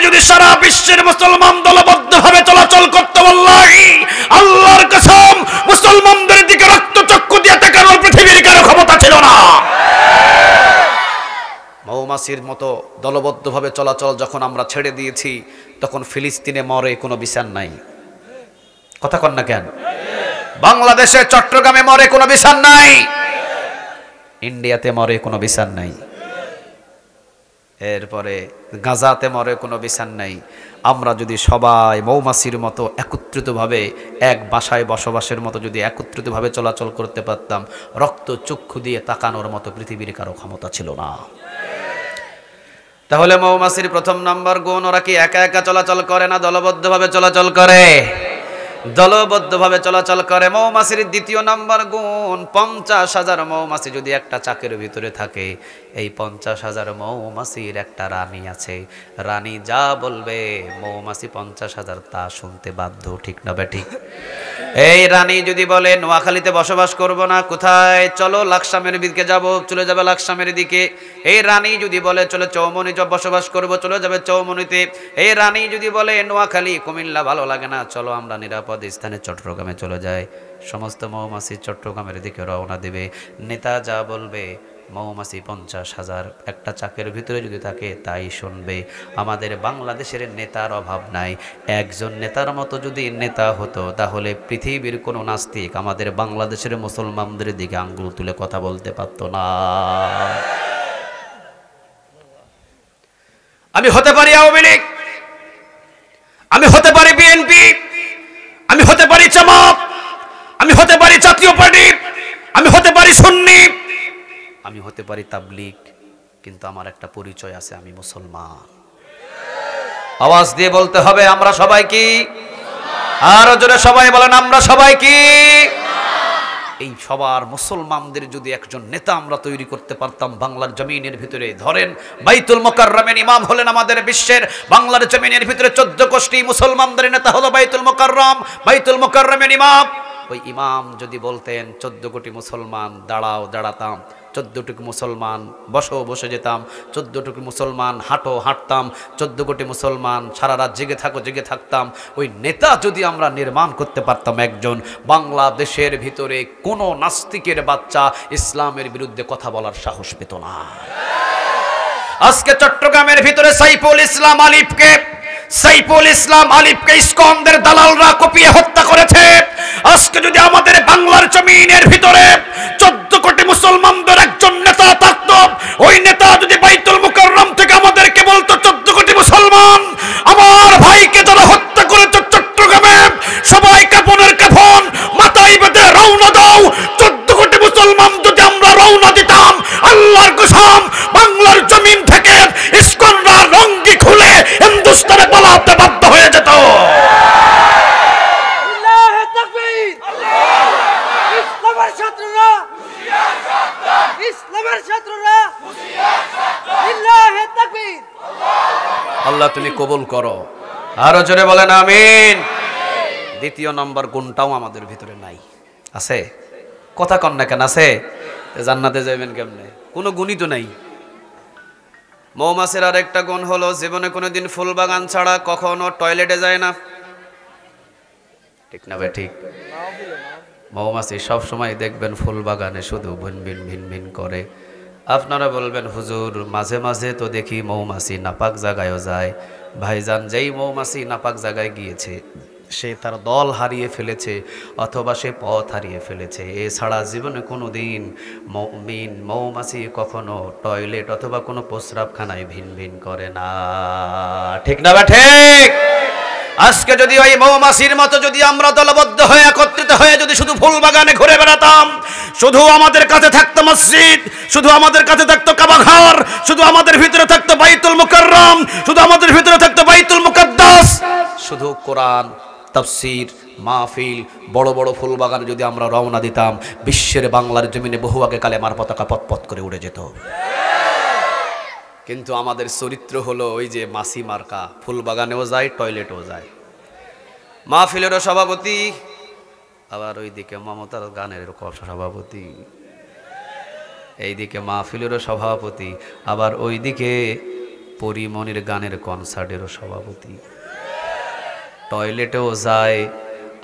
যদি সারা বিশ্বের মুসলমান দলবদ্ধভাবে চলাচল করতে, আল্লাহি আল্লাহর কসম মুসলমানদের দিকে রক্তচক্ষু দিয়ে তাকানোর পৃথিবীর কারো ক্ষমতা ছিল না। মৌমাছির মতো দলবদ্ধভাবে চলাচল যখন আমরা ছেড়ে দিয়েছি, তখন ফিলিস্তিনে মরে কোনো বিচার নাই। কথা কন না কেন? বাংলাদেশে চট্টগ্রামে মরে কোনো বিচার নাই, ইন্ডিয়াতে মরে কোনো বিচার নাই, এরপরে গাজাতে মরে কোনো বিচার নাই। আমরা যদি সবাই মৌমাছির মতো একত্রিতভাবে এক বাসায় বসবাসের মতো যদি একত্রিতভাবে চলাচল করতে পারতাম, রক্ত চক্ষু দিয়ে তাকানোর মতো পৃথিবীর কারো ক্ষমতা ছিল না। তাহলে মৌমাছির প্রথম নাম্বার গুণ, ওরা কি একা একা চলাচল করে না, দলবদ্ধভাবে চলাচল করে? দলবদ্ধভাবে চলাচল করে। মৌমাছির দ্বিতীয় নাম্বার গুণ, 50,000 মৌমাছি যদি একটা চাকের ভিতরে থাকে, এই 50,000 মৌমাছির একটা রানী আছে, রানী যা বলবে মৌমাছি 50,000 তা শুনতে বাধ্য। ঠিক না ঠিক? এই রানী যদি বলে নোয়াখালীতে বসবাস করব না, কোথায়? চলো লাকসামের দিকে যাব, চলে যাবে লাকসামের দিকে। এই রানী যদি বলে চলে চৌমনি বসবাস করব, চলে যাবে চৌমনিতে। এই রানী যদি বলে নোয়াখালী কুমিল্লা ভালো লাগে না, চলো আমরা নিরাপদ স্থানে চট্টগ্রামে চলে যাই, সমস্ত মৌমাছি চট্টগ্রামের দিকে রওনা দেবে। নেতা যা বলবে মৌমাছি 50,000 একটা চাকের ভিতরে যদি থাকে তাই শুনবে। আমাদের বাংলাদেশের নেতার অভাব নাই। একজন নেতার মতো যদি নেতা হতো, তাহলে পৃথিবীর কোনো নাস্তিক আমাদের বাংলাদেশের মুসলমানদের দিকে আঙ্গুল তুলে কথা বলতে পারত না। আমি হতে পারি আওয়ামী লীগ, আমি হতে পারি বিএনপি, আমি হতে পারি জামাত, আমি হতে পারি জাতীয় পার্টি, আমি হতে পারি সুন্নি, আমি হতে পারি তাবলীগ, কিন্তু আমার একটা পরিচয় আছে, আমি মুসলমান। আওয়াজ দিয়ে বলতে হবে আমরা সবাই কি? আরো জোরে সবাই বলেন আমরা সবাই কি? এই সবার মুসলমানদের যদি একজন নেতা আমরা তৈরি করতে পারতাম বাংলার জমিনের ভিতরে, ধরেন বাইতুল মুকাররমের ইমাম হলেন আমাদের বিশ্বের বাংলার জমিনের ভিতরে 14 কোটি মুসলমানদের নেতা হলো বাইতুল মুকাররম, বাইতুল মুকাররমের ইমাম। ওই ইমাম যদি বলতেন 14 কোটি মুসলমান দাঁড়াও, দাঁড়াতাম, 14 মুসলমান বসো, বসে যেতাম, 14 মুসলমান হাঁটো, হাঁটতাম, 14 কোটি মুসলমান সারা রাত জেগে থাকো, জেগে থাকতাম। ওই নেতা যদি আমরা নির্মাণ করতে পারতাম একজন, বাংলাদেশের ভিতরে কোনো নাস্তিকের বাচ্চা ইসলামের বিরুদ্ধে কথা বলার সাহস পেত না। আজকে চট্টগ্রামের ভিতরে সাইফুল ইসলাম আলিফকে ইসকনের দালালরা কুপিয়ে হত্যা করেছে। আজকে যদি আমাদের বাংলার জমিনের ভিতরে 14 কোটি মুসলমানদের একজন নেতা থাকতো, ওই নেতা যদি বাইতুল মুকাররম থেকে আমাদেরকে বলতো 14 কোটি মুসলমান আমার ভাইকে যারা হত্যা করেছে চট্টগ্রামে, সবাই কাফনের কাফন মাথায় বেঁধে রওনা দাও, 14 কোটি মুসলমান যদি আমরা রওনা দিতাম, আল্লাহর কসম বাংলার জমিন থেকে ইসকনরা লঙ্গি খুলে হিন্দুস্তানে পালাতে বাধ্য হয়ে যেত। আল্লাহ তুমি কবুল করো, আরো জোরে বলেন আমিন। দ্বিতীয় নম্বর গুণটাও আমাদের ভিতরে নাই, আছে? কথা কন না কেন? আছে? জান্নাতে যাবেন কেমনে? কোনো গুণই তো নাই। মৌমাছির আরেকটা গুণ হলো জীবনে কোনোদিন ফুল বাগান ছাড়া কখনো টয়লেটে যায় না। ঠিক না ভাই? ঠিক। মৌমাছি সব সময় দেখবেন ফুল বাগানে শুধু ভিন ভিন ভিন করে। আপনারা বলবেন হুজুর মাঝে মাঝে তো দেখি মৌমাছি নাপাক জায়গায়ও যায়। ভাইজান, যেই মৌমাছি নাপাক জায়গায় গিয়েছে সে তার দল হারিয়ে ফেলেছে অথবা সে পথ হারিয়ে ফেলেছে। এছাড়া জীবনে কোনো দিন মৌমাছি কখনো টয়লেট অথবা কোনো প্রস্রাবখানায় ভিন ভিন করে না। ঠিক না বা ঠিক? আজকে যদি ওই মৌমাছির মতো যদি আমরা দলবদ্ধ হয়ে একত্রিত হয়ে যদি শুধু ফুল বাগানে ঘুরে বেড়াতাম, শুধু আমাদের কাছে থাকতো মসজিদ, শুধু আমাদের কাছে থাকতো কাবা ঘর, শুধু আমাদের ভিতরে থাকতো বাইতুল মুকাররম, শুধু আমাদের ভিতরে থাকতো বাইতুল মুকাদ্দাস, শুধু কোরআন তাফসীর মাহফিল, বড় বড় ফুল বাগানে যদি আমরা রওনা দিতাম, বিশ্বের বাংলার জমিনে বহু আগে কালেমার পতাকা পথ করে উড়ে যেত। কিন্তু আমাদের চরিত্র হলো ওই যে মাছি মার্কা, ফুল বাগানেও যায়, টয়লেটেও যায়, মাহফিলেরও সভাপতি, আবার ওইদিকে মমতার গানের সভাপতি, এইদিকে মাহফিলেরও সভাপতি, আবার ওইদিকে পরিমণির গানের কনসার্টেরও সভাপতি, টয়লেটেও যায়,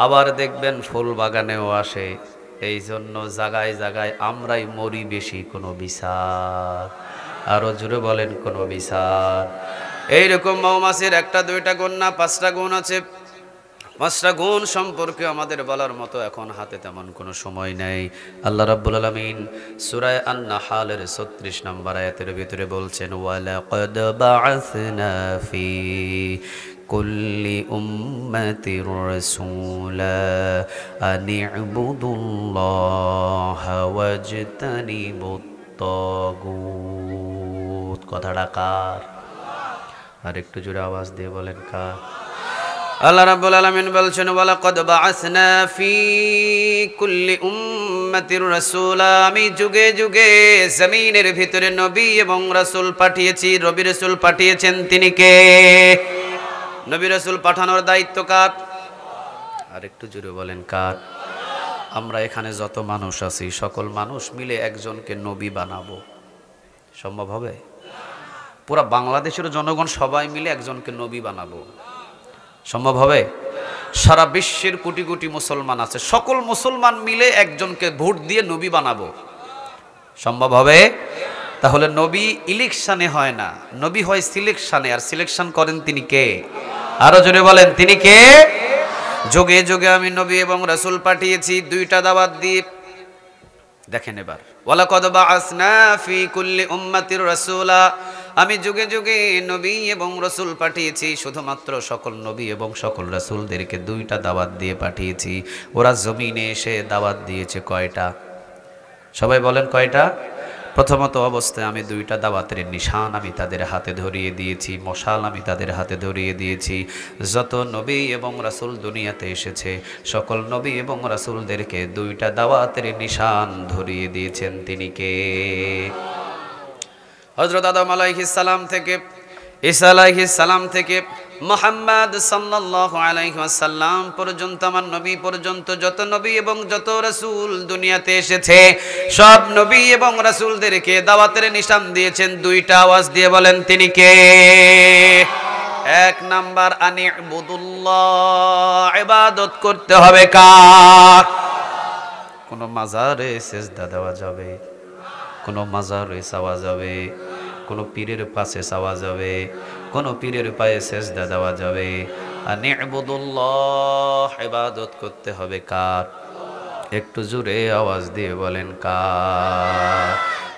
আবার দেখবেন ফুল বাগানেও আসে। এই জন্য জায়গায় জায়গায় আমরাই মরি বেশি, কোনো বিচার? আরো জোরে বলেন, কোনো বিচার? এইরকম মৌমাছির একটা দুইটা গুণ না, 5টা গুণ আছে। 5টা গুণ সম্পর্কে আমাদের বলার মতো এখন হাতে তেমন কোনো সময় নেই। আল্লাহ রাব্বুল আলামিন সূরা আন-নাহলের 36 নম্বর আয়াতের ভিতরে বলছেন, ওয়ালাকাদ বা'আসনা ফি কুল্লি উম্মাতির রাসূলা আন ই'বুদুল্লাহা ওয়াজতানিবুত তাগুত। কথাটা কার? আর একটু জোরে আওয়াজ দিয়ে বলেন, কার? আল্লাহ রাব্বুল আলামিন বলছেন, ওয়ালাকাদ বা'আসনা ফি কুল্লি উম্মাতির রাসূলা, আমি যুগে যুগে জমিনের ভিতরে নবী এবং রাসূল পাঠিয়েছি। নবী রাসূল পাঠিয়েছেন তিনি কে? নবী রাসূল পাঠানোর দায়িত্ব কার? আর একটু জোরে বলেন, কার? আমরা এখানে যত মানুষ আছি সকল মানুষ মিলে একজনকে নবী বানাবো, সম্ভব হবে? পুরা বাংলাদেশের জনগণ সবাই মিলে একজনকে নবী বানাবো, সম্ভব হবে? সারা বিশ্বের কোটি কোটি মুসলমান আছে, সকল মুসলমান মিলে একজনকে ভোট দিয়ে নবী বানাবো, সম্ভব হবে? তাহলে নবী ইলেকশনে হয় না, নবী হয় সিলেকশনে, আর সিলেকশন করেন তিনি কে? আরো জোরে বলেন, তিনি কে? যুগে যুগে আমি নবী এবং রাসূল পাঠিয়েছি 2টা দাওয়াত দিয়ে। দেখেন এবার, ওয়ালাকাদ বা'আসনা ফি কুল্লি উম্মাতির রাসূলা, আমি যুগে যুগে নবী এবং রাসূল পাঠিয়েছি। শুধুমাত্র সকল নবী এবং সকল রাসূলদেরকে 2টা দাওয়াত দিয়ে পাঠিয়েছি। ওরা জমিনে এসে দাওয়াত দিয়েছে কয়টা? সবাই বলেন, কয়টা? প্রথমত অবস্থায় আমি 2টা দাওয়াতের নিশান আমি তাদের হাতে ধরিয়ে দিয়েছি, মশাল আমি তাদের হাতে ধরিয়ে দিয়েছি। যত নবী এবং রাসূল দুনিয়াতে এসেছে সকল নবী এবং রাসূলদেরকে 2টা দাওয়াতের নিশান ধরিয়ে দিয়েছেন তিনি কে? হযরত আদম আলাইহিস সালাম থেকে ঈসা আলাইহিস সালাম থেকে মুহাম্মদ সাল্লাল্লাহু আলাইহি ওয়াসাল্লাম পর্যন্ত, আমার নবী পর্যন্ত যত নবী এবং যত রাসূল দুনিয়াতে এসেছে সব নবী এবং রাসূলদেরকে দাওয়াতের নিশান দিয়েছেন 2টা। আওয়াজ দিয়ে বলেন, তিনি কে? 1 নাম্বার, আনি ইবুদুল্লাহ, ইবাদত করতে হবে কার? কোন মাজারে সিজদা দেওয়া যাবে, কোন মাজারে চাওয়া যাবে, কোন পীরের পাশে চাওয়া যাবে, কোন পীরের পায়ে সিজদা দেওয়া যাবে? আনি ইবুদুল্লাহ, ইবাদত করতে হবে কার? একটু জোরে আওয়াজ দিয়ে বলেন, কার?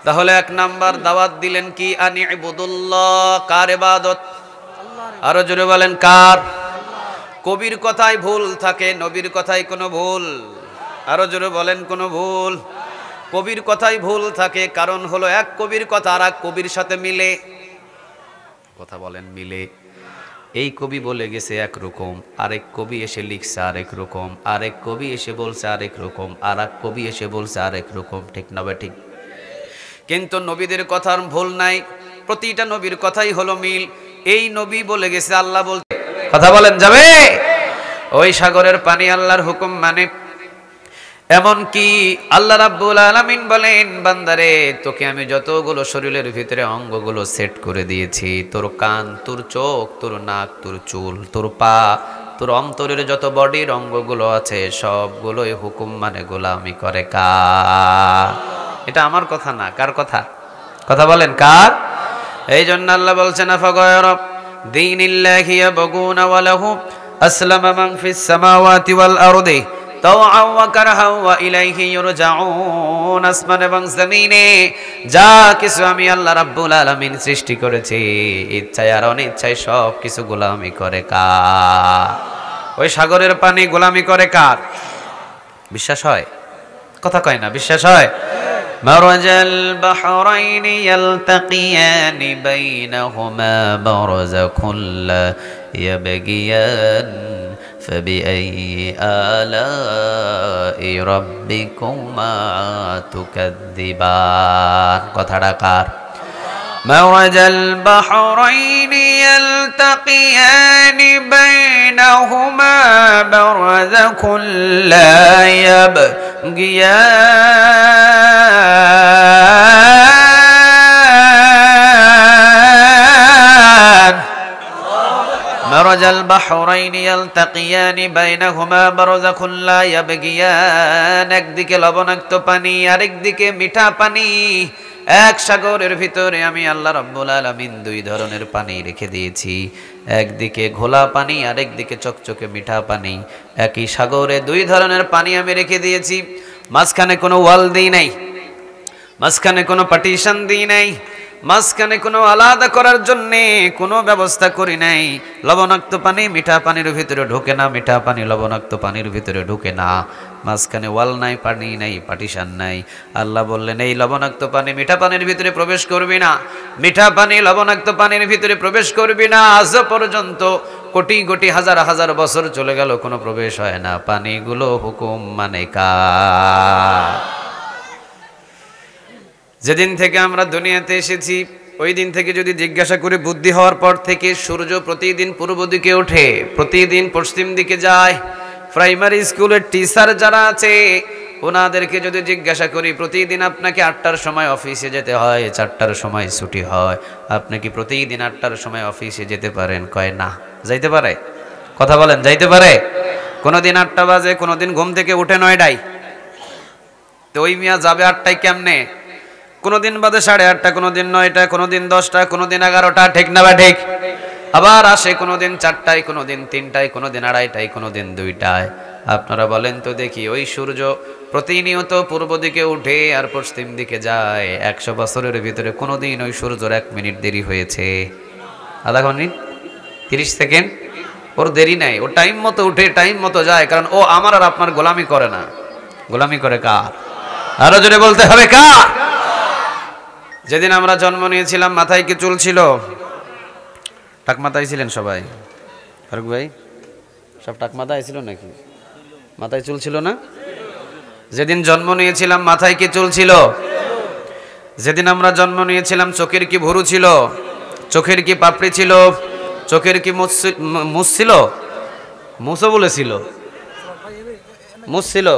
তাহলে 1 নাম্বার দাওয়াত দিলেন কি? আনি ইবুদুল্লাহ, কার ইবাদত? আরো জোরে বলেন, কার? কবির কথায় ভুল থাকে, নবীর কথায় কোনো ভুল? আরো জোরে বলেন, কোনো ভুল? কবির কথাই ভুল থাকে, কারণ হলো এক কবির কথা আর এক কবির সাথে মিলে। কথা বলেন, মিলে? এই কবি বলে গেছে একরকম, আরেক কবি এসে লিখছে আরেক রকম, আরেক কবি এসে বলছে আরেক রকম, আর এক কবি এসে বলছে আরেক রকম, ঠিক না ঠিক? কিন্তু নবীদের কথার ভুল নাই, প্রতিটা নবীর কথাই হলো মিল। এই নবী বলে গেছে, আল্লাহ বলতে, কথা বলেন, যাবে? ওই সাগরের পানি আল্লাহর হুকুম মানে। এমন কি আল্লাহ রাব্বুল আলামিন বলেন, বান্দারে তোকে আমি যতগুলো শরীরের ভিতরে অঙ্গগুলো সেট করে দিয়েছি, তোর কান, তোর চোখ, তোর নাক, তোর চুল, তোর পা, তোর অন্তরের যত বডির অঙ্গগুলো আছে সবগুলোই হুকুম মানে গোলামি করে কার? এটা আমার কথা না, কার কথা? কথা বলেন, কার? এই জন্য আল্লাহ বলছেন, আফাগায়রা দীনিল্লাহি ইয়াবগুনা ওয়া লাহু আসলামা মান ফিস সামাওয়াতি ওয়াল আরদি তাওআন ওয়া কারহান ওয়া ইলাইহি ইরজাউন। আসমান এবং জমিনে যা কিছু আমি আল্লাহ রাব্বুল আলামিন সৃষ্টি করেছি, ইচ্ছায় আর অনিচ্ছায় সব কিছু গোলামি করে কার? ওই সাগরের পানি গোলামি করে কার? বিশ্বাস হয়? কথা কয় না, বিশ্বাস হয়? মারাজাল বাহরাইনি ইয়ালতাকিয়ানি বাইনাহুমা বারযাকুন লা ইয়াবগিয়ান فبأي آلاء ربكما تكذبان। কথাটা কার? مرج البحرين يلتقيان بينهما برزخ لا يبغيان মারাজাল বাহরাইনি ইয়ালতাকিয়ানি বাইনাহুমা বারযাখুন লা ইয়াবগিয়ান। একদিকে লবণাক্ত পানি, আরেকদিকে মিঠা পানি। এক সাগরের ভিতরে আমি আল্লাহ রাব্বুল আলামিন দুই ধরনের পানি রেখে দিয়েছি, একদিকে ঘোলা পানি, আরেকদিকে চকচকে মিঠা পানি। একই সাগরে দুই ধরনের পানি আমি রেখে দিয়েছি। মাঝখানে কোনো ওয়াল দিই নাই, মাঝখানে কোনো পার্টিশন দিই নাই, মাঝখানে কোনো আলাদা করার জন্যে কোনো ব্যবস্থা করি নাই। লবণাক্ত পানি মিঠা পানির ভিতরে ঢোকে না, মিঠা পানি লবণাক্ত পানির ভিতরে ঢোকে না। মাঝখানে ওয়াল নাই, পানি নাই, পার্টিশন নাই। আল্লাহ বললেন এই লবণাক্ত পানি মিঠা পানির ভিতরে প্রবেশ করবি না, মিঠা পানি লবণাক্ত পানির ভিতরে প্রবেশ করবি না। আজ পর্যন্ত কোটি কোটি হাজার হাজার বছর চলে গেল, কোনো প্রবেশ হয় না। পানিগুলো হুকুম মানে কার? যেদিন থেকে আমরা দুনিয়াতে এসেছি ওই দিন থেকে যদি জিজ্ঞাসা করি, বুদ্ধি হওয়ার পর থেকে সূর্য প্রতিদিন পূর্ব দিকে ওঠে, প্রতিদিন পশ্চিম দিকে যায়। প্রাইমারি স্কুলের টিচার যারা আছে ওনাদেরকে যদি জিজ্ঞাসা করি, প্রতিদিন আপনাকে 8টার সময় অফিসে যেতে হয়, 4টার সময় ছুটি হয়, আপনি কি প্রতিদিন 8টার সময় অফিসে যেতে পারেন? কয় না। যাইতে পারে? কথা বলেন, যাইতে পারে? কোনোদিন 8টা বাজে, কোনোদিন ঘুম থেকে উঠে 9টায়। তো ওই মিয়া যাবে 8টায় কেমনে? কোনোদিন বাদে 8:30, কোনোদিন 9টা, কোনোদিন 10টা, কোনোদিন 11টা, ঠিক না বা ঠিক? আবার আসে কোনোদিন 4টায়, কোনোদিন 3টায়, কোনোদিন 2:30টায়, কোনোদিন 2টায়। আপনারা বলেন তো দেখি, ওই সূর্য প্রতিনিয়ত পূর্ব দিকে উঠে আর পশ্চিম দিকে যায়, 100 বছরের ভিতরে কোনোদিন ওই সূর্যর 1 মিনিট দেরি হয়েছে? আধা মিনিট, 30 সেকেন্ড? ওর দেরি নাই, ও টাইম মতো উঠে টাইম মতো যায়, কারণ ও আমার আর আপনার গোলামি করে না। গোলামি করে কার? আরো জোরে বলতে হবে, কার? যেদিন আমরা জন্ম নিয়েছিলাম মাথায় কি চুল ছিল? টাক মাথায় ছিলেন সবাই? ফারুক ভাই, সব টাক মাথায় ছিল নাকি? মাথায় চুল ছিল না? যেদিন জন্ম নিয়েছিলাম মাথায় কি চুল ছিল? যেদিন আমরা জন্ম নিয়েছিলাম চোখের কি ভুরু ছিল? চোখের কি পাপড়ি ছিল? চোখের কি মুছ ছিল? মুছও বলেছিল, মুছ ছিল।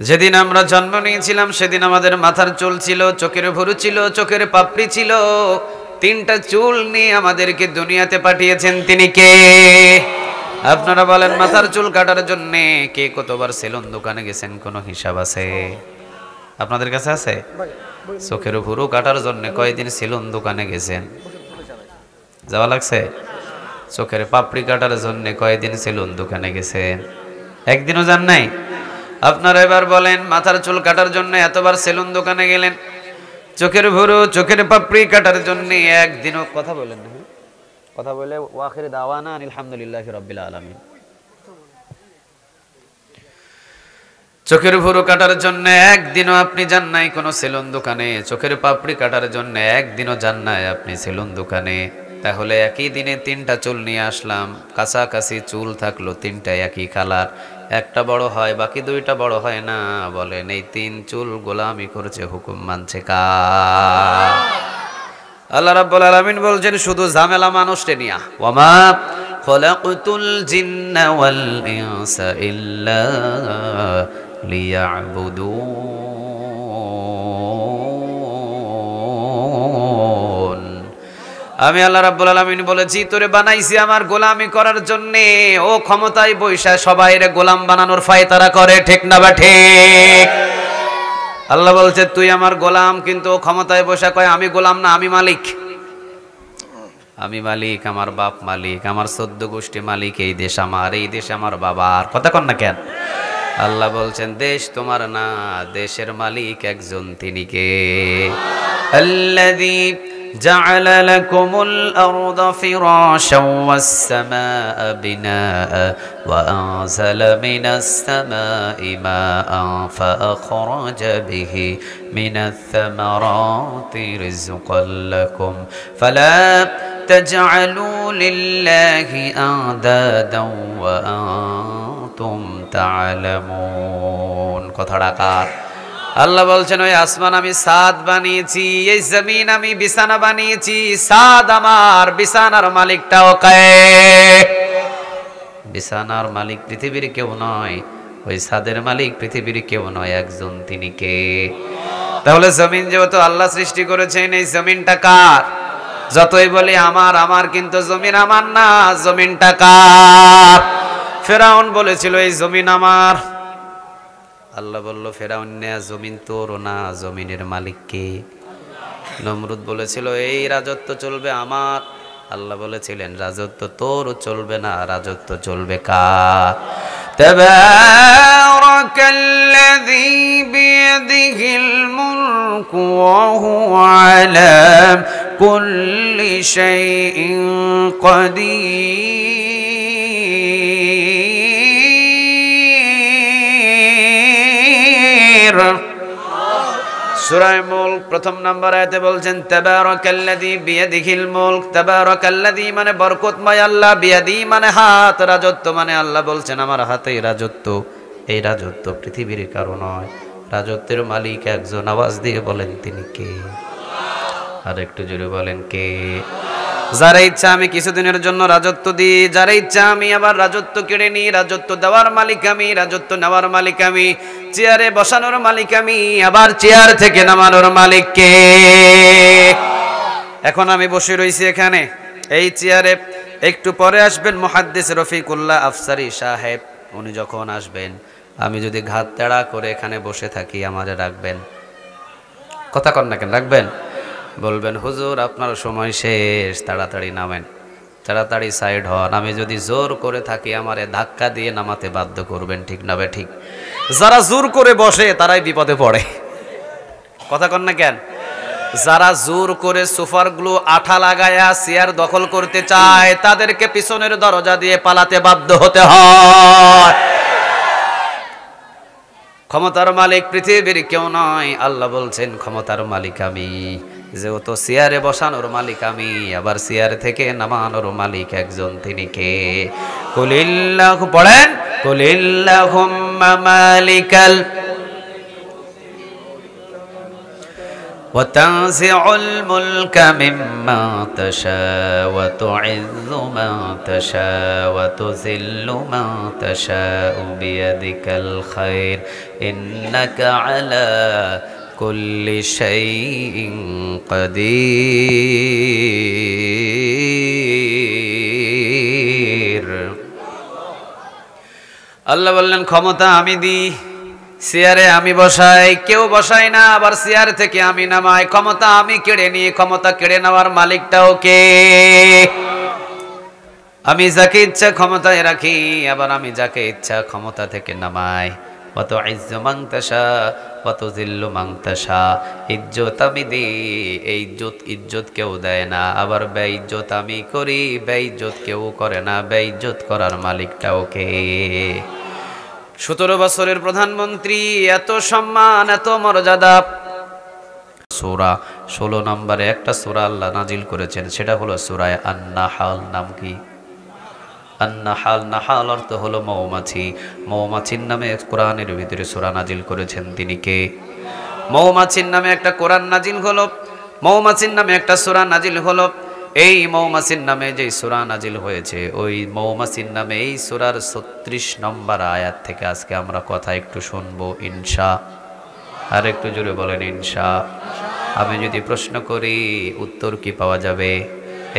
যেদিন আমরা জন্ম নিয়েছিলাম সেদিন আমাদের মাথার চুল ছিল, চোখের ভুরু ছিল, চোখের পাপড়ি ছিল। 3টা চুল নিয়ে আমাদেরকে দুনিয়াতে পাঠিয়েছেন তিনি কে? আপনারা বলেন, মাথার চুল কাটার জন্য কে কতবার সেলুন দোকানে গেছেন? কোনো হিসাব আছে? আপনাদের কাছে আছে? চোখের ভুরু কাটার জন্য কয়দিন সেলুন দোকানে গেছেন? যাওয়া লাগছে? চোখের পাপড়ি কাটার জন্য কয়দিন সেলুন দোকানে গেছেন? একদিনও যান নাই? আপনারা এবার বলেন, মাথার চুল কাটার জন্য এতবার সেলুন দোকানে গেলেন, চোখের ভুরু চোখের পাপড়ি কাটার জন্য একদিনও কথা বলেন না? কথা বলে ওয়াখির দাওয়ানা আলহামদুলিল্লাহি রাব্বিল আলামিন। চোখের ভুরু কাটার জন্য একদিনও আপনি যান নাই কোনো সেলুন দোকানে, চোখের পাপড়ি কাটার জন্য একদিনও যান নাই আপনি সেলুন দোকানে। তাহলে একই দিনে 3টা চুল নিয়ে আসলাম, কাছাকাছি চুল থাকলো 3টা একই কালার, একটা বড় হয় বাকি 2টা বড় হয় না। বলেন এই 3 চুল গোলামি করছে, হুকুম মানছে কার? আল্লাহ রাব্বুল আলামিন বলছেন শুধু ঝামেলা মানুষকে নিয়া, ওয়ামা খলাকতুল জিন্না ওয়াল ইনসা ইল্লা লিয়াবুদুন। আমি আল্লাহ রাব্বুল আলামিন বলেছি তোরে বানাইছি আমার গোলামি করার জন্য। ও ক্ষমতায় বৈশা সবাইরে গোলাম বানানোর ফায়তারা করে, ঠিক না বা ঠিক? আল্লাহ বলছে তুই আমার গোলাম, কিন্তু ক্ষমতায় বসে কয় আমি গোলাম না, আমি মালিক। আমি মালিক, আমার বাপ মালিক, আমার 14 গোষ্ঠী মালিক, এই দেশ আমার, এই দেশ আমার বাবার। কথা কন না কেন? আল্লাহ বলছেন দেশ তোমার না, দেশের মালিক একজন, তিনি কে? আল্লাযী জাআলা লাকুমুল আরদা ফিরাশাও ওয়াস সামাআ বিনাআ ওয়া আনজালা মিনাস সামাই মাআন ফাআখরাজা বিহি মিনাস সামারাতি রিজকাল লাকুম ফালা তাজআলু লিল্লাহি আনদাদান ওয়া আনতুম তা'লামুন। কথাটা কার? আল্লাহ বলছেন ওই আসমান আমি ছাদ বানিয়েছি, এই জমিন আমি বিছানা বানিয়েছি। ছাদ আমার, বিছানার মালিকটাও কে? বিছানার মালিক পৃথিবীর কেউ নয়, ওই ছাদের মালিক পৃথিবীর কেউ নয়, একজন, তিনি কে? তাহলে জমিন যেহেতু আল্লাহ সৃষ্টি করেছেন, এই জমিনটা কার? যতই বলি আমার আমার, কিন্তু জমিন আমার না, জমিনটা কার? ফেরাউন বলেছিল এই জমিন আমার। আল্লাহ বলল ফেরাউন না, জমিন তোর না, জমিনের মালিক কে? নমরুদ বলেছিল এই রাজত্ব চলবে আমার। আল্লাহ বলেছিলেন রাজত্ব তোর চলবে না, রাজত্ব চলবে কার? তাবারাকাল্লাযী বিয়াদিহিল মুলকু ওয়া হুয়া আলা কুল্লি শাইইন কাদির। সূরা মুলক প্রথম নম্বর আয়াতে বলছেন তাবারাকাল্লাযী বিয়াদিহিল মুলক। তাবারাকাল্লাযী মানে বরকতময় আল্লাহ, বিয়াদি মানে হাত, রাজত্ব মানে আল্লাহ বলছেন আমার হাতেই রাজত্ব। এই রাজত্ব পৃথিবীর কারো নয়, রাজত্বের মালিক একজন। আওয়াজ দিয়ে বলেন তিনি কে? আর একটু জোরে বলেন কে? যারা ইচ্ছা আমি কিছুদিনের জন্য রাজত্ব দিই, যারা ইচ্ছা আমি আবার রাজত্ব কেড়ে নিই। রাজত্ব দেওয়ার মালিক আমি, রাজত্ব নেওয়ার মালিক আমি, চেয়ারে বসানোর মালিক আমি, আবার চেয়ার থেকে নামানোর মালিক কে? এখন আমি বসে রয়েছি এখানে এই চেয়ারে, একটু পরে আসবেন মুহাদ্দিস রফিকুল্লাহ আফসারী সাহেব। উনি যখন আসবেন আমি যদি ঘাত তেড়া করে এখানে বসে থাকি আমারে রাখবেন? কথা কন না কেন? রাখবেন? বলবেন হুজুর আপনার সময় শেষ, তাড়াতাড়ি নামেন, তাড়াতাড়ি সাইড হন। আমি যদি জোর করে থাকি আমারে ধাক্কা দিয়ে নামাতে বাধ্য করবেন, ঠিক না ঠিক? যারা জোর করে বসে তারাই বিপদে পড়ে। কথা কন না কেন? যারা জোর করে সোফারগুলো আঠা লাগায়া চেয়ার দখল করতে চায় তাদেরকে পিছনের দরজা দিয়ে পালাতে বাধ্য হতে হয়। ক্ষমতার মালিক পৃথিবীর কেউ নয়, আল্লাহ বলছেন ক্ষমতার মালিক আমি। যেহেতু চেয়ারে বসানোর মালিক আমি, আবার চেয়ার থেকে নামানোর মালিক একজন, তিনি কে? কুলিল্লাহু পড়েন, কুলিল্লাহুম্মা মালিকাল وتنزع الملك ممن تشاء وتعز من تشاء وتذل من تشاء بيدك الخير إنك على كل شيء قدير। আল্লাহ বললেন ক্ষমতা আমি দিই, চেয়ারে আমি বসাই, কেউ বসাই না, আবার চেয়ার থেকে আমি নামাই। ক্ষমতা আমি কেড়ে নিই, ক্ষমতা কেড়ে নেওয়ার মালিকটাও কে? আমি যাকে ইচ্ছা ক্ষমতায় রাখি, আবার আমি যাকে ইচ্ছা ক্ষমতা থেকে নামাই। কত ইজ্জু মান তাশা কত জিল্লু মান তাশা। ইজ্জত আমি দিই, এই ইজ্জত কেউ দেয় না, আবার বেইজ্জত আমি করি, বেইজ্জত কেউ করে না। বেইজ্জত করার মালিকটাও কে? 17 বছরের প্রধানমন্ত্রী, এত সম্মান, এত মর্যাদা। সূরা 16 নম্বরে একটা সূরা আল্লাহ নাজিল করেছেন, সেটা হলো সূরা আন-নাহাল। নাম কি? আন-নাহাল। নাহাল অর্থ হলো মৌমাছি। মৌমাছির নামে কোরআনের ভিতরে সূরা নাজিল করেছেন, তিনি কে? মৌমাছির নামে একটা কোরআন নাজিল হলো, মৌমাছির নামে একটা সূরা নাজিল হলো। এই মৌমাছির নামে যে সূরা নাজিল হয়েছে, ওই মৌমাছির নামে এই সূরার 36 নম্বর আয়াত থেকে আজকে আমরা কথা একটু শুনবো ইনশা। আর একটু জোরে বলেন ইনশা। আমি যদি প্রশ্ন করি উত্তর কি পাওয়া যাবে?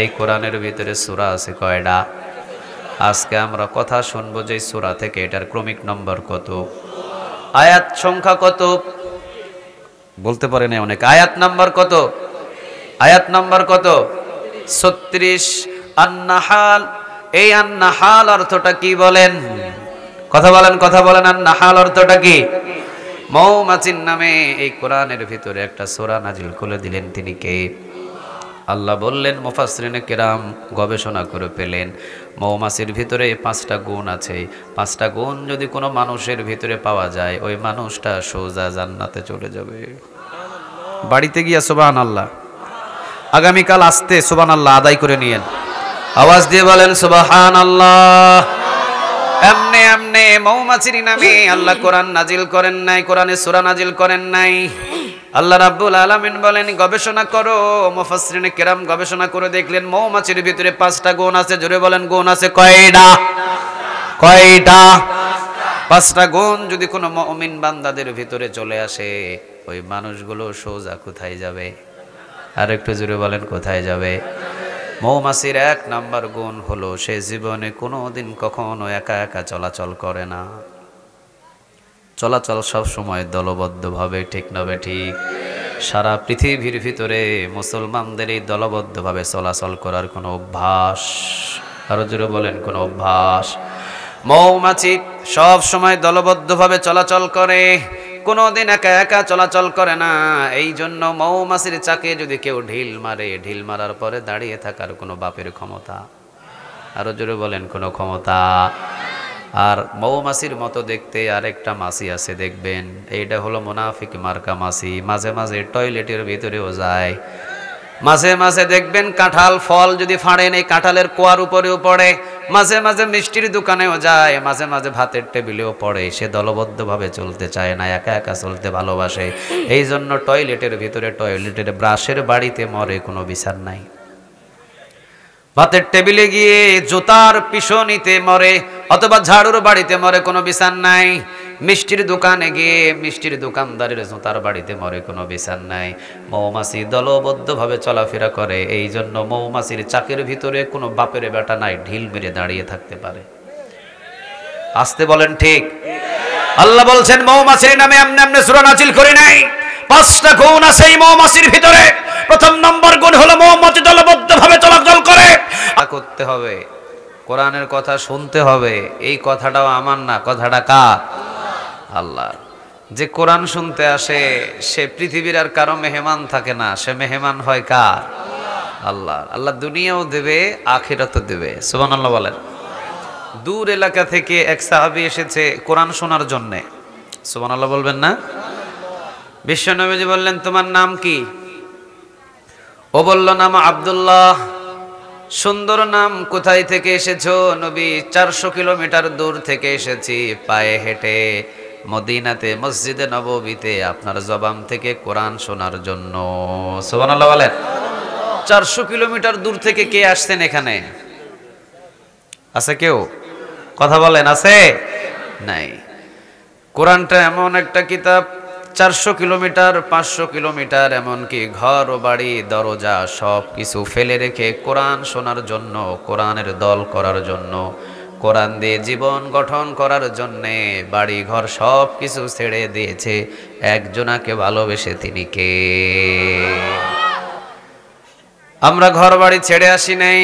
এই কোরআনের ভিতরে সূরা আছে কয়টা? আজকে আমরা কথা শুনবো যে সূরা থেকে এটার ক্রমিক নম্বর কত, আয়াত সংখ্যা কত বলতে পারে না অনেক। আয়াত নাম্বার কত? আয়াত নাম্বার কত? 36। আন-নাহাল। এই আন-নাহাল অর্থটা কি বলেন? কথা বলেন, কথা বলেন। আন-নাহাল অর্থটা কি? মৌমাছির নামে এই কোরআনের ভিতরে একটা সূরা নাজিল করে দিলেন, তিনি কে? আল্লাহ বললেন, মুফাসসিরিনে কেরাম গবেষণা করে পেলেন মৌমাছির ভিতরে 5টা গুণ আছে। 5টা গুণ যদি কোনো মানুষের ভিতরে পাওয়া যায়, ওই মানুষটা সোজা জান্নাতে চলে যাবে। বাড়িতে গিয়া সুবহানাল্লাহ, আগামীকাল আসতে সুবহানাল্লাহ আদায় করে নিয়েন। আওয়াজ দিয়ে বলেন সুবহানাল্লাহ। এমনে এমনে মৌমাছির নামে আল্লাহ কোরআন নাজিল করেন নাই, কোরআনে সূরা নাজিল করেন নাই। আল্লাহ রাব্বুল আলামিন বলেন গবেষণা করো। মুফাসসিরিনে কেরাম গবেষণা করে দেখলেন মৌমাছির ভিতরে 5টা গুণ আছে। জোরে বলেন গুণ আছে কয়টা? কয়টা? 5টা গুণ যদি কোনো মুমিন বান্দাদের ভিতরে চলে আসে, ওই মানুষগুলো সোজা কোথায় যাবে? আর একটু জোরে বলেন কোথায় যাবে? মৌমাছির 1 নাম্বার গুণ হলো সে জীবনে কোনোদিন কখনো একা একা চলাচল করে না। চলাচল সব সময় দলবদ্ধভাবে, ঠিক না ঠিক? সারা পৃথিবীর ভিতরে মুসলমানদের এই দলবদ্ধভাবে চলাচল করার কোনো অভ্যাস, আরো জোরে বলেন কোনো অভ্যাস? মৌমাছি সব সময় দলবদ্ধভাবে চলাচল করে, কোনোদিন একা একা চলাচল করে না। এই জন্য মৌমাছির চাকে যদি কেউ ঢিল মারে, ঢিল মারার পরে দাঁড়িয়ে থাকার কোনো বাপের ক্ষমতা, আরো জোরে বলেন কোনো ক্ষমতা? আর মৌমাছির মতো দেখতে আরেকটা মাছি আছে দেখবেন, এইটা হলো মুনাফিক মার্কা মাছি। মাঝে মাঝে টয়লেটের ভিতরেও যায়, মাঝে মাঝে দেখবেন কাঁঠাল ফল যদি ফাড়েন এই কাঁঠালের কোয়ার উপরেও পড়ে, মাঝে মাঝে মিষ্টির দোকানেও যায়, মাঝে মাঝে ভাতের টেবিলেও পড়ে। সে দলবদ্ধভাবে চলতে চায় না, একা একা চলতে ভালোবাসে। এই জন্য টয়লেটের ভিতরে, টয়লেটের ব্রাশের বাড়িতে মরে, কোনো বিচার নাই। ভাতের টেবিলে গিয়ে জুতার পিছনিতে মরে অথবা ঝাড়ুর বাড়িতে মরে, কোনো বিচার নাই। মিষ্টির দোকানে গিয়ে মিষ্টির দোকানদারের জুতার বাড়িতে মরে, কোনো বিচার নাই। মৌমাছি দলবদ্ধভাবে চলাফেরা করে, এই জন্য মৌমাছির চাকের ভিতরে কোনো বাপের বেটা নাই ঢিল মেরে দাঁড়িয়ে থাকতে পারে। আসতে বলেন ঠিক? আল্লাহ বলছেন মৌমাছির নামে এমনি এমনি সূরা নাজিল করি নাই, 5টা গুণ আছে এই মৌমাছির ভিতরে। প্রথম নম্বর গুণ হলো মৌমাছি দলবদ্ধভাবে চলাচল করে। করতে হবে, কোরআনের কথা শুনতে হবে। এই কথাটাও আমার না, কথাটা কার? আল্লাহ। যে কোরআন শুনতে আসে সে পৃথিবীর আর কারো মেহমান থাকে না, সে মেহমান হয় কার? আল্লাহ। আল্লাহ দুনিয়াও দেবে, আখিরাতও দেবে। সুবহানাল্লাহ বলেন। দূর এলাকা থেকে এক সাহাবী এসেছে কোরআন শোনার জন্য। সুবহানাল্লাহ বলবেন না? বিশ্বনবীজি বললেন তোমার নাম কি? ও বলল নাম আব্দুল্লাহ। সুন্দর নাম, কোথায় থেকে এসেছো? নবী 400 কিলোমিটার দূর থেকে এসেছি পায়ে হেঁটে মদিনাতে মসজিদে নববীতে আপনার জবান থেকে কোরআন শোনার জন্য। সুবহানাল্লাহ বলেন। 400 কিলোমিটার দূর থেকে কে আসছেন এখানে? আছে কেউ? কথা বলেন, আছে? নাই। কোরআনটা এমন একটা কিতাব, 400 কিলোমিটার 500 কিলোমিটার এমনকি ঘর ও বাড়ি দরজা সব কিছু ফেলে রেখে কোরআন শোনার জন্য, কোরআনের দল করার জন্য, কোরআন দিয়ে জীবন গঠন করার জন্যে বাড়ি ঘর সব কিছু ছেড়ে দিয়েছে একজনাকে ভালোবেসে। তিনি কে? আমরা ঘর বাড়ি ছেড়ে আসি নাই,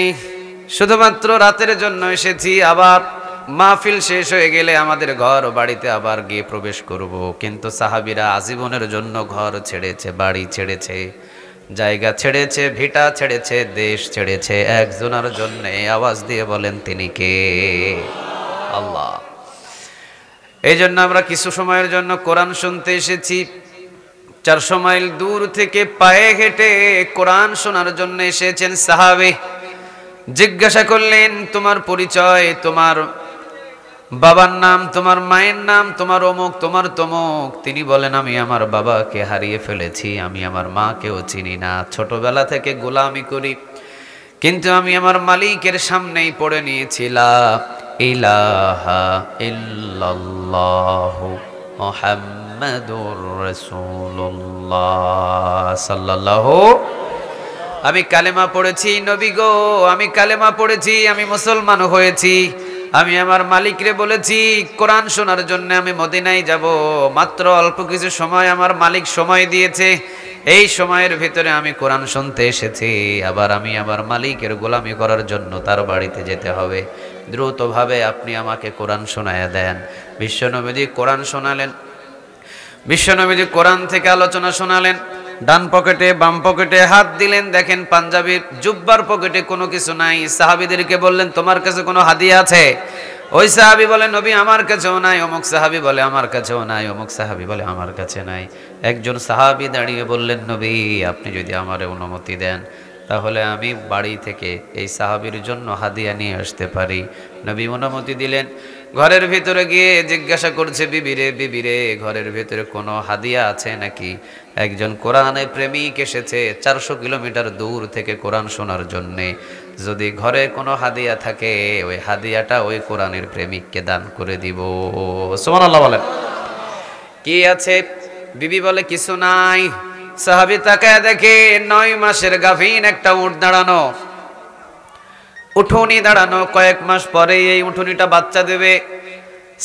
শুধুমাত্র রাতের জন্য এসেছি। আবার মাহফিল শেষ হয়ে গেলে আমাদের ঘর বাড়িতে আবার গিয়ে প্রবেশ করব। কিন্তু সাহাবীরা আজীবনের জন্য ঘর ছেড়েছে, বাড়ি ছেড়েছে, জায়গা ছেড়েছে, ভিটা ছেড়েছে, দেশ ছেড়েছে একজনের জন্য। আওয়াজ দিয়ে বলেন তিনি কে? আল্লাহ। এই জন্য আমরা কিছু সময়ের জন্য কোরআন শুনতে এসেছি। 400 মাইল দূর থেকে পায়ে হেঁটে কোরআন শোনার জন্য এসেছেন সাহাবী। জিজ্ঞাসা করলেন তোমার পরিচয়, তোমার বাবার নাম, তোমার মায়ের নাম, তোমার অমুক, তোমার তমুক। তিনি বলেন আমি আমার বাবাকে হারিয়ে ফেলেছি, আমি আমার মাকেও চিনি না, ছোটবেলা থেকে গোলামি করি, কিন্তু আমি আমার মালিকের সামনেই পড়ে নিয়েছিলাম ইলাহা ইল্লাল্লাহু মুহাম্মাদুর রাসূলুল্লাহ সাল্লাল্লাহু। আমি কালেমা পড়েছি নবী গো, আমি কালেমা পড়েছি, আমি মুসলমান হয়েছি। আমি আমার মালিকরে বলেছি কোরআন শোনার জন্য আমি মদিনায় যাব। মাত্র অল্প কিছু সময় আমার মালিক সময় দিয়েছে, এই সময়ের ভিতরে আমি কোরআন শুনতে এসেছি। আবার আমি আমার মালিকের গোলামি করার জন্য তার বাড়িতে যেতে হবে। দ্রুতভাবে আপনি আমাকে কোরআন শোনায়া দেন। বিশ্বনবীজি কোরআন শোনালেন। বিশ্বনবীজি কোরআন থেকে আলোচনা শোনালেন। ডান পকেটে বাম পকেটে হাত দিলেন, দেখেন পাঞ্জাবির জুব্বার পকেটে কোনো কিছু নাই। সাহাবীদেরকে বললেন তোমার কাছে কোনো হাদিয়া আছে? ওই সাহাবী বলে নবী আমার কাছেও নাই। অমুক সাহাবী বলে আমার কাছেও নাই। অমুক সাহাবী বলে আমার কাছে নাই। একজন সাহাবী দাঁড়িয়ে বললেন নবী আপনি যদি আমারে অনুমতি দেন তাহলে আমি বাড়ি থেকে এই সাহাবীর জন্য হাদিয়া নিয়ে আসতে পারি। নবী অনুমতি দিলেন। ঘরের ভিতরে গিয়ে জিজ্ঞাসা করছে বিবিরে, বিবিরে ঘরের ভিতরে কোনো হাদিয়া আছে নাকি? একজন কোরআনে প্রেমিক এসেছে 400 কিলোমিটার দূর থেকে কোরআন শোনার জন্যে। যদি ঘরে কোনো হাদিয়া থাকে ওই হাদিয়াটা ওই কোরআনের প্রেমিককে দান করে দিব। সুবহানাল্লাহ বলেন। কি আছে? বিবি বলে কিছু নাই। সাহাবী তাকায় দেখে 9 মাসের গাভীন একটা উট দাঁড়ানো, উঠোনি দাঁড়ানো। কয়েক মাস পরে এই উঠোনিটা বাচ্চা দেবে।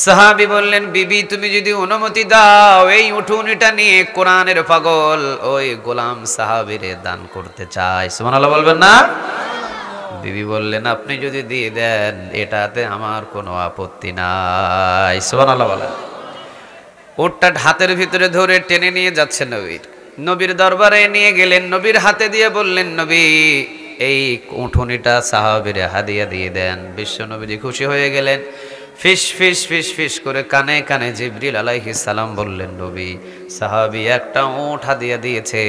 সাহাবী বললেন, বিবি তুমি যদি অনুমতি দাও এই উঠোনিটা নিয়ে কোরআনের পাগল ওই গোলাম সাহাবীরে দান করতে চাই। সুবহানাল্লাহ বলবেন না? বিবি বললেন, আপনি যদি দিয়ে দেন এটাতে আমার কোনো আপত্তি নাই। সুবহানাল্লাহ বলেন। উটটা হাতের ভিতরে ধরে টেনে নিয়ে যাচ্ছে নবীর দরবারে নিয়ে গেলেন। নবীর হাতে দিয়ে বললেন, নবী এই উঠোনিটা সাহাবীরে হাদিয়া দিয়ে দেন। বিশ্ব নবীজি খুশি হয়ে গেলেন। ফিস ফিস ফিস ফিস করে কানে কানে জিবরিল আলাইহিস সালাম বললেন, নবী সাহাবী একটা উট হাদিয়া দিয়েছে,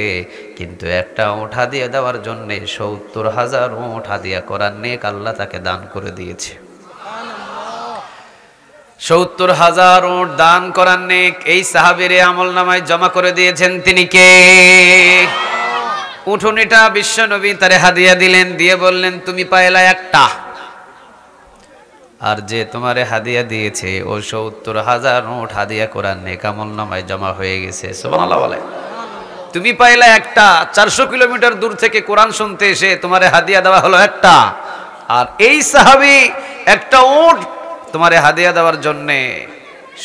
কিন্তু একটা উট হাদিয়া দেওয়ার জন্য ৭০,০০০ উট হাদিয়া করার নেক আল্লাহ তাকে দান করে দিয়েছে। ৭০,০০০ উট দান করার নেক এই সাহাবীর আমলনামায় জমা করে দিয়েছেন তিনি কে? উঠোনিটা বিশ্ব নবী তারে হাদিয়া দিলেন, দিয়ে বললেন, তুমি পাইলা একটা, আর যে তোমারে হাদিয়া দিয়েছে ও ৭০,০০০ উট হাদিয়া করার নেক আমলনামায় জমা হয়ে গেছে। সুবহানাল্লাহ বলে। তুমি পাইলা একটা, ৪০০ কিলোমিটার দূর থেকে কোরআন শুনতে এসে তোমারে হাদিয়া দেওয়া হলো একটা, আর এই সাহাবী একটা উট তোমারে হাদিয়া দেওয়ার জন্য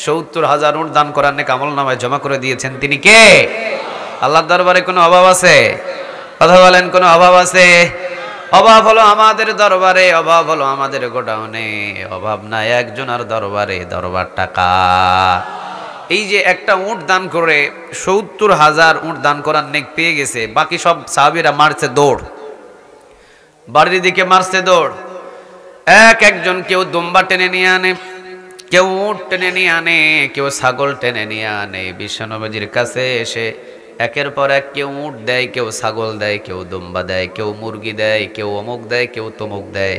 ৭০,০০০ উট দান করার নেক আমলনামায় জমা করে দিয়েছেন তিনি কে? আল্লাহর দরবারে কোনো অভাব আছে? কথা বলেন, কোনো অভাব আছে? অভাব হলো আমাদের দরবারে, অভাব হলো আমাদের গোডাউনে, অভাব না একজনের দরবারে। দরবার টাকা। এই যে একটা উট দান করে ৭০,০০০ উট দান করার নেক পেয়ে গেছে, বাকি সব সাহাবীরা মারছে দৌড়, বাড়ির দিকে মারছে দৌড়। একজন কেউ দুম্বা টেনে নিয়ে আনে, কেউ উট টেনে নিয়ে আনে, কেউ ছাগল টেনে নিয়ে আনে। বিশ্বনবীর কাছে এসে একের পর এক কেউ উট দেয়, কেউ ছাগল দেয়, কেউ দুম্বা দেয়, কেউ মুরগি দেয়, কেউ অমুক দেয়, কেউ তমুক দেয়।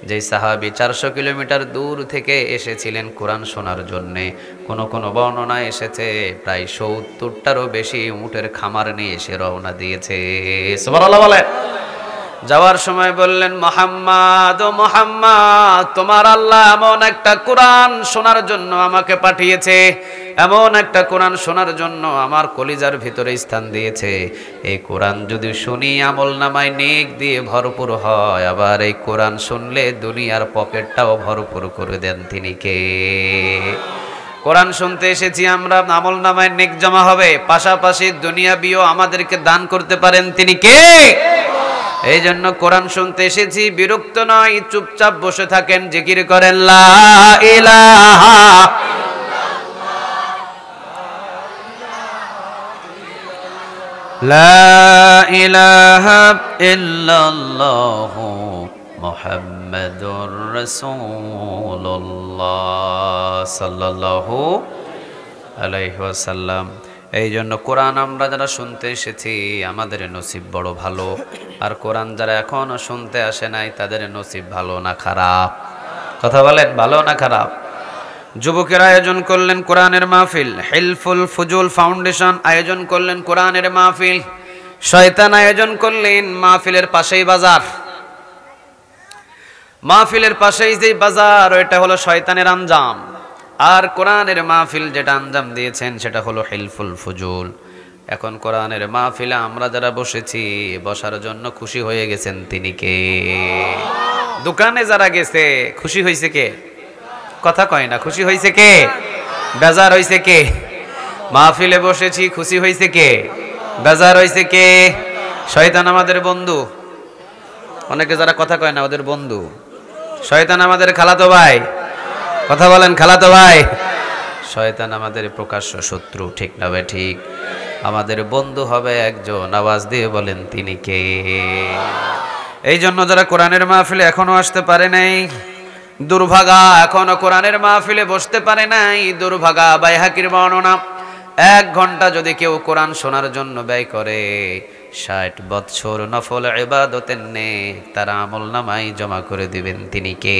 যে সাহাবী ৪০০ কিলোমিটার দূর থেকে এসেছিলেন কোরআন শোনার জন্যে, কোন বর্ণনায় এসেছে প্রায় ৭০টারও বেশি উটের খামার নিয়ে এসে রওনা দিয়েছে। সুবহানাল্লাহ বলেন। যাওয়ার সময় বললেন, মুহাম্মদ ও মুহাম্মদ, তোমার আল্লাহ এমন একটা কোরআন শোনার জন্য আমাকে পাঠিয়েছে, এমন একটা কোরআন শোনার জন্য আমার কলিজার ভিতরে স্থান দিয়েছে। এই কোরআন যদি শুনি আমলনামায় নেক দিয়ে ভরপুর হয়, আবার এই কোরআন শুনলে দুনিয়ার পকেটটাও ভরপুর করে দেন তিনি কে? কোরআন শুনতে এসেছি আমরা, আমলনামায় নেক জমা হবে, পাশাপাশি দুনিয়াবিও আমাদেরকে দান করতে পারেন তিনি কে? এই জন্য কোরআন শুনতে এসেছি, বিরক্ত নয়, চুপচাপ বসে থাকেন, জিকির করেন লা ইলাহা লা ইলাহা ইল্লাল্লাহু মুহাম্মাদুর রাসূলুল্লাহ সাল্লাল্লাহু আলাইহি ওয়াসাল্লাম। এই জন্য কোরআন আমরা যারা শুনতে এসেছি আমাদের নসিব বড় ভালো, আর কোরআন যারা এখনো শুনতে আসে নাই তাদের নসিব ভালো না খারাপ? কথা বলেন, ভালো না খারাপ? যুবকের আয়োজন করলেন কোরআনের মাহফিল, হিলফুল ফুজুল ফাউন্ডেশন আয়োজন করলেন কোরআনের মাহফিল, শয়তান আয়োজন করলেন মাহফিলের পাশেই বাজার। মাহফিলের পাশেই যে বাজার, এটা হলো শয়তানের আঞ্জাম, আর কোরআনের মাহফিল যেটা আঞ্জাম দিয়েছেন সেটা হলো হিলফুল ফুজুল। এখন কোরআনের মাহফিলে আমরা যারা বসেছি, বসার জন্য খুশি হয়ে গেছেন তিনি কে? দোকানে যারা গেছে খুশি হয়েছে কে? কথা কয় না, খুশি হয়েছে কে? বেজার হয়েছে কে? মাহফিলে বসেছি, খুশি হয়েছে কে? বেজার হয়েছে কে? শয়তান আমাদের বন্ধু, অনেকে যারা কথা কয় না ওদের বন্ধু। শয়তান আমাদের খালাতো ভাই, কথা বলেন, খালাতো ভাই। শয়তান আমাদের প্রকাশ্য শত্রু, ঠিক না ভাই? ঠিক। আমাদের বন্ধু হবে একজন, আওয়াজ দিয়ে বলেন তিনি কে? এই জন্য যারা কোরআনের মাহফিলে এখনো আসতে পারে নাই, দুর্ভাগা, এখনো কোরআনের মাহফিলে বসতে পারে নাই, দুর্ভাগা। বাইহাকির বর্ণনা, 1 ঘন্টা যদি কেউ কোরআন শোনার জন্য ব্যয় করে, 60 বৎসর নফল ইবাদতের নেক তার আমলনামায় জমা করে দিবেন তিনি কে?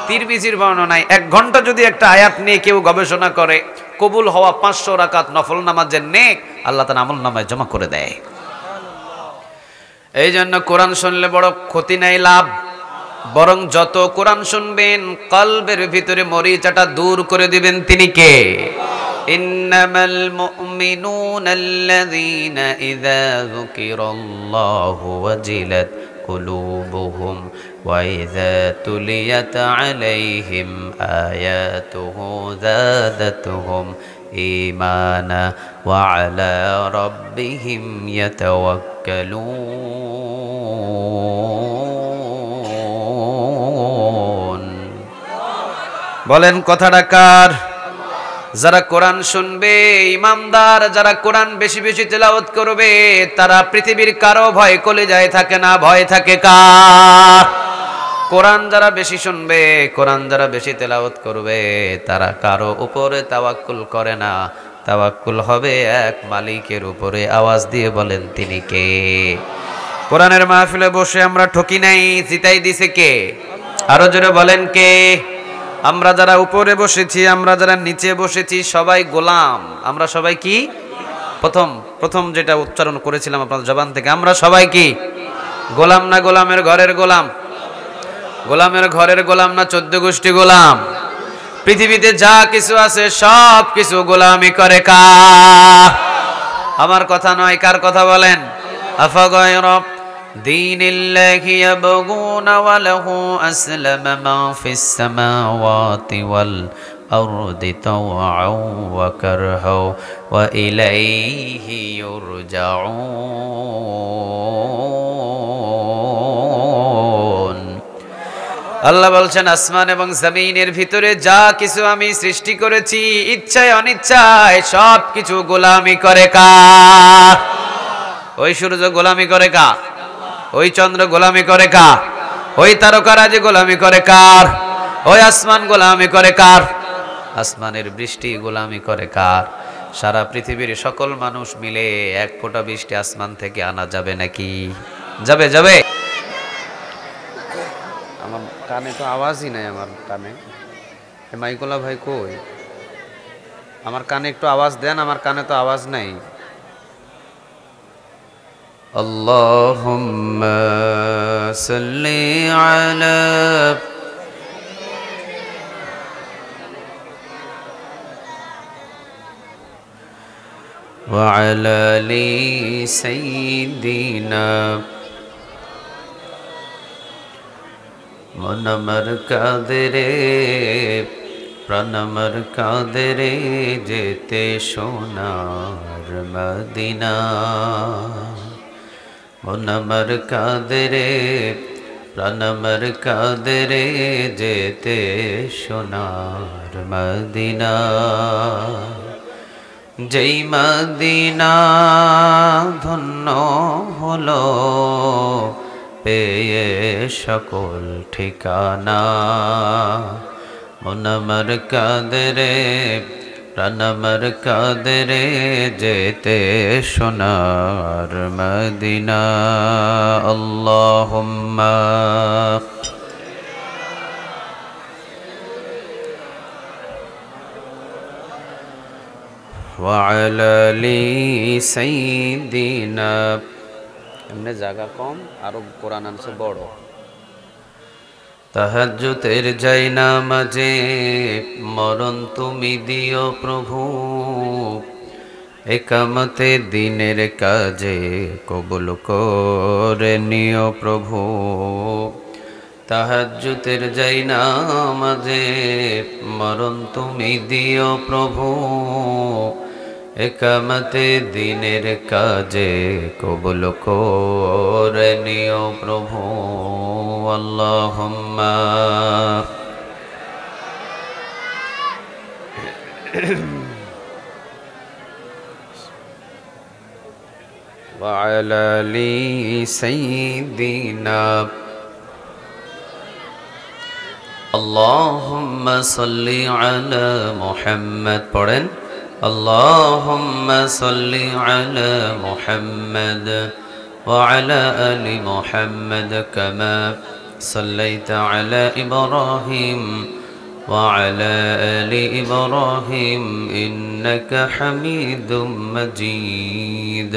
তিরমিজির বর্ণনায় 1 ঘন্টা যদি একটা আয়াত নিয়ে কেউ গবেষণা করে, কবুল হওয়া 500 রাকাত নফল নামাজের নেক আল্লাহ তার আমলনামায় জমা করে দেয়। এই জন্য কোরআন শুনলে বড় ক্ষতি নাই, লাভ, বরং যত কোরআন শুনবেন কলবের ভিতরে মরিচাটা দূর করে দিবেন তিনি কে? إنما المؤمنون الذين إذا ذكر الله وجلت قلوبهم وإذا تليت عليهم آياته زادتهم إيمانا وعلى ربهم يتوكلون বলেন কথাটা কার? যারা কোরআন শুনবে ইমানদার, যারা কোরআন বেশি বেশি তেলাওয়াত করবে তারা পৃথিবীর কারো ভয় কলিজায় থাকে না, ভয় থাকে কার? কোরআন যারা বেশি শুনবে, কোরআন যারা বেশি তেলাওয়াত করবে তারা কারো উপরে তাওয়াক্কুল করে না, তাওয়াক্কুল হবে এক মালিকের উপরে। আওয়াজ দিয়ে বলেন তিনি কে? কোরআনের মাহফিলে বসে আমরা ঠকি নাই, জিতাই দিছে কে? আরো জোরে বলেন কে? আমরা যারা উপরে বসেছি, আমরা যারা নিচে বসেছি সবাই গোলাম। আমরা সবাই কি? প্রথম যেটা উচ্চারণ করেছিলাম আপনাদের জবান থেকে, আমরা সবাই কি গোলাম? না গোলামের ঘরের গোলাম? গোলামের ঘরের গোলাম না 14 গোষ্ঠী গোলাম? পৃথিবীতে যা কিছু আছে সব কিছু গোলামি করে কার? আমার কথা নয়, কার কথা বলেন? আফাগায়রা দীনিল্লাহি ইয়াবগুনা ওয়া লাহু আসলামা মা ফিস সামাওয়াতি ওয়াল আরদি তাওআন ওয়া কারহা ওয়া ইলাইহি ইউরজাউন। আল্লাহ বলছেন আসমান এবং জমিনের ভিতরে যা কিছু আমি সৃষ্টি করেছি ইচ্ছায় অনিচ্ছায় সব কিছু গোলামি করে কার? ওই সূর্য গোলামি করে কার? ওই চন্দ্র গোলামি করে কার? ওই তারকারাজি গোলামি করে কার? ওই আসমান গোলামি করে কার? আসমানের বৃষ্টি গোলামি করে কার? সারা পৃথিবীর সকল মানুষ মিলে এক ফোঁটা বৃষ্টি আসমান থেকে আনা যাবে নাকি? যাবে? যাবে? আমার কানে তো আওয়াজই নাই। আমার কানে মাইকোলা ভাই কই? আমার কানে একটু আওয়াজ দেন, আমার কানে তো আওয়াজ নাই। আল্লাহুম্মা সাল্লি আলা ওয়া আলা আলি সাইয়্যিদিনা মনমর কাদরে প্রাণমর কাদরে যেতে সোনার মদিনা। মনমর কাদরে প্রাণমর কাদরে যেতে সোনার মদিনা। যেই মদিনা ধন্য হলো পেয়ে সকল ঠিকানা। মনমর কাদরে প্রাণমর কাদরে যেতে সোনার মদিনা। আল্লাহুম্মা ওয়া আলা আলি সাইয়্যিদিনা। এমনি জায়গা কম, আরো কোরআন আনছে বড়। তাহাজ্জুদের যাই নামাজে মরণ তুমি দিও প্রভু। একামতে দিনের কাজে কবুল করে নিও প্রভু। তাহাজ্জুদের যাই নামাজে মরণ তুমি দিও প্রভু। একামতে দিনের কাজে কবুল করে নিও প্রভু। আল্লাহুম্মা ওয়া আলা আলি সাইয়্যিদিনা। আল্লাহুম্মা সাল্লি আলা মুহাম্মাদ। পড়েন আল্লাহুম্মা সাল্লি আলা মুহাম্মাদ ওয়া আলা আলি মুহাম্মাদ কামা সাল্লাইতা আলা ইব্রাহিম ওয়া আলা আলি ইব্রাহিম ইন্নাকা হামিদুম মাজিদ।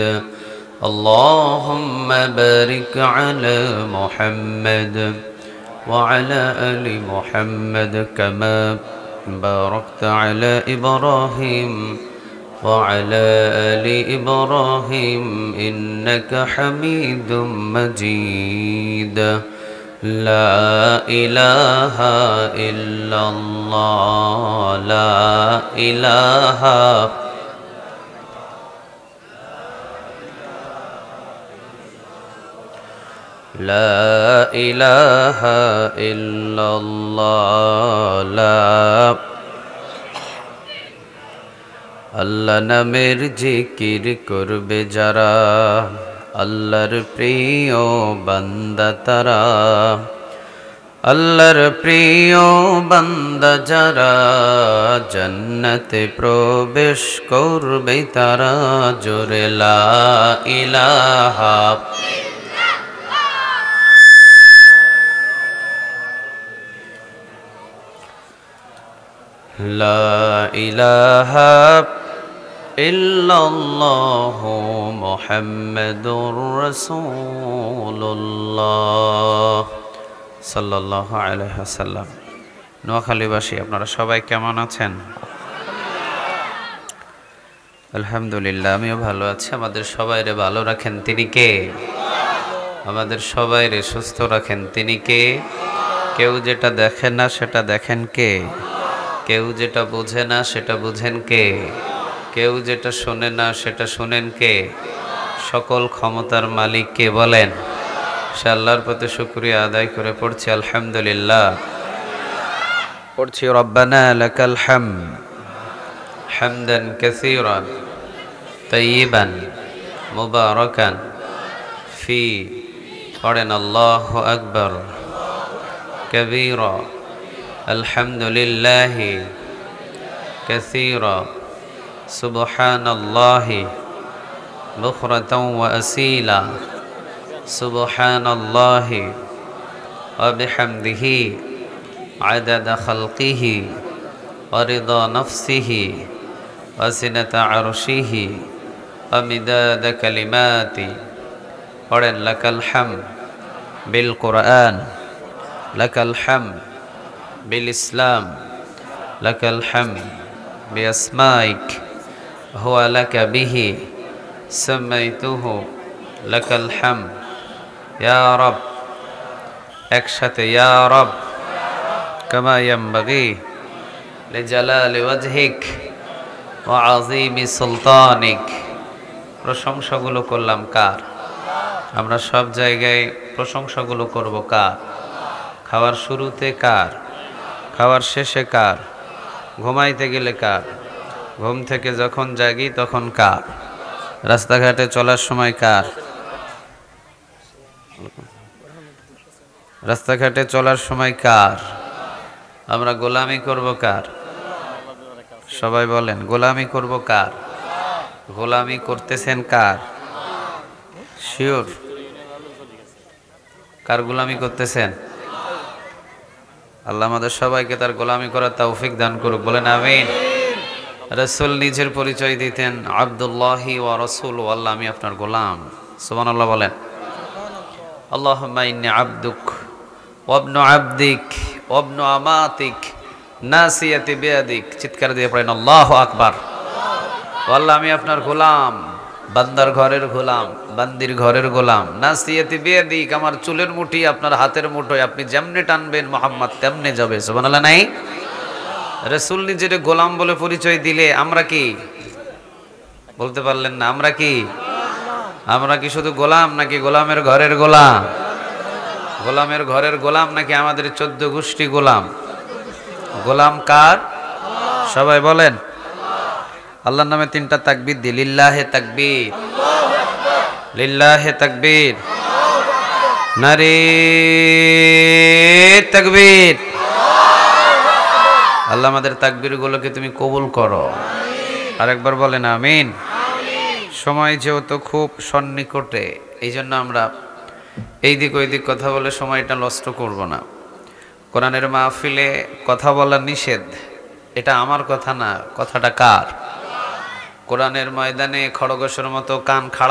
আল্লাহুম্মা বারিক আলা মুহাম্মাদ وعلى آل محمد كما باركت على إبراهيم وعلى آل إبراهيم إنك حميد مجيد لا إله إلا الله لا إله لا إله إلا الله لا আল্লাহ নামের জিকির করবে যারা আল্লাহর প্রিয় বান্দা তারা আল্লাহর প্রিয় বান্দা যারা জান্নাতে প্রবেশ করবে তারা জোরে লা ইলাহা লা ইলাহা ইল্লাল্লাহু মুহাম্মাদুর রাসূলুল্লাহ সাল্লাল্লাহু আলাইহি ওয়াসাল্লাম। নোয়াখালীবাসী আপনারা সবাই কেমন আছেন? আলহামদুলিল্লাহ, আমিও ভালো আছি। আমাদের সবাইরে ভালো রাখেন তিনি কে? আমাদের সবাইরে সুস্থ রাখেন তিনি কে? কেউ যেটা দেখেন না সেটা দেখেন কে? কেউ যেটা বোঝে না সেটা বুঝেন কে? কেউ যেটা শোনে না সেটা শোনেন কে? সকল ক্ষমতার মালিক কে বলেন? সে আল্লাহর প্রতি শুকরিয়া আদায় করে পড়ছি আলহামদুলিল্লাহ। পড়ছি রব্বানা লাকাল হামদ হামদান কাসীরান তাইয়িবান মুবারাকান ফি। পড়েন আল্লাহু আকবার কাবীরা আলহামদুলিল্লাহি কাসীরা সুবহানাল্লাহি বুকরাতাও ওয়া আসীলা সুবহানাল্লাহি ওয়া বিহামদিহি আদাদা খালকিহি ওয়া রিদা নাফসিহি ওয়া জিনাতা আরশিহি ওয়া মিদাদা কালিমাতি। পড়েন লাকাল হামদ বিল কুরআন লাকাল হামদ বিল ইসলাম লাকাল হামদ বিআসমাইক হুয়া লাকা বিহি সামাইতুহু লাকাল হামদ ইয়া রব। একসাথে ইয়া রব কামা ইয়ানবাগি লিজালালি ওয়াজহিক ওয়া আযীমি সুলতানিক। প্রশংসাগুলো করলাম কার? আমরা সব জায়গায় প্রশংসাগুলো করব কার? খাওয়ার শুরুতে কার? খাওয়ার শেষে কার? ঘুমাইতে গেলে কার? ঘুম থেকে যখন জাগি তখন কার? রাস্তাঘাটে চলার সময় কার? রাস্তাঘাটে চলার সময় কার? আমরা গোলামি করব কার? সবাই বলেন গোলামি করব কার? গোলামি করতেছেন কার? শিওর? কার গোলামি করতেছেন? আল্লাহ আমাদের সবাইকে তার গোলামি করার তৌফিক দান করুক, বলেন আমিন। রাসূল নিজের পরিচয় দিতেন আব্দুল্লাহি ওয়া রাসূলু, আল্লাহ আমি আপনার গোলাম। সুবহানাল্লাহ বলেন। আল্লাহুম্মা ইন্নী আবদুক ওয়া ইবনু আবদিক ওয়া ইবনু আমাতিক নাসিয়াতি বিয়াদিক। চিৎকার দিয়ে পড়েন আল্লাহু আকবার। আল্লাহ আমি আপনার গোলাম, বান্দার ঘরের গোলাম, বান্দির ঘরের গোলাম। নাসিয়াতি বিয়াদিক, আমার চুলের মুঠি আপনার হাতের মুঠোয়, আপনি যেমনে টানবেন মুহাম্মদ তেমনে যাবে। সুবহানাল্লাহ নাই? রাসূল নিজের গোলাম বলে পরিচয় দিলে আমরা কি বলতে পারলেন না? আমরা কি? আমরা কি শুধু গোলাম নাকি গোলামের ঘরের গোলাম? গোলামের ঘরের গোলাম নাকি আমাদের 14 গোষ্ঠী গোলাম? গোলাম কার? সবাই বলেন আল্লাহর নামে 3টা তাকবীর দি। লিল্লাহে তাকবীর, লিল্লাহে তাকবীর, নারে তাকবীর। আল্লাহ আমাদের তাকবীরগুলোকে তুমি কবুল করো। আরেকবার বলেন আমিন। সময় যেহেতু খুব সন্নিকটে, এই জন্য আমরা এই দিক ওই দিক কথা বলে সময়টা নষ্ট করব না। কোরআনের মাহফিলে কথা বলা নিষেধ, এটা আমার কথা না, কথাটা কার? কোরআনের ময়দানে খড়গোশের মতো কান খাড়া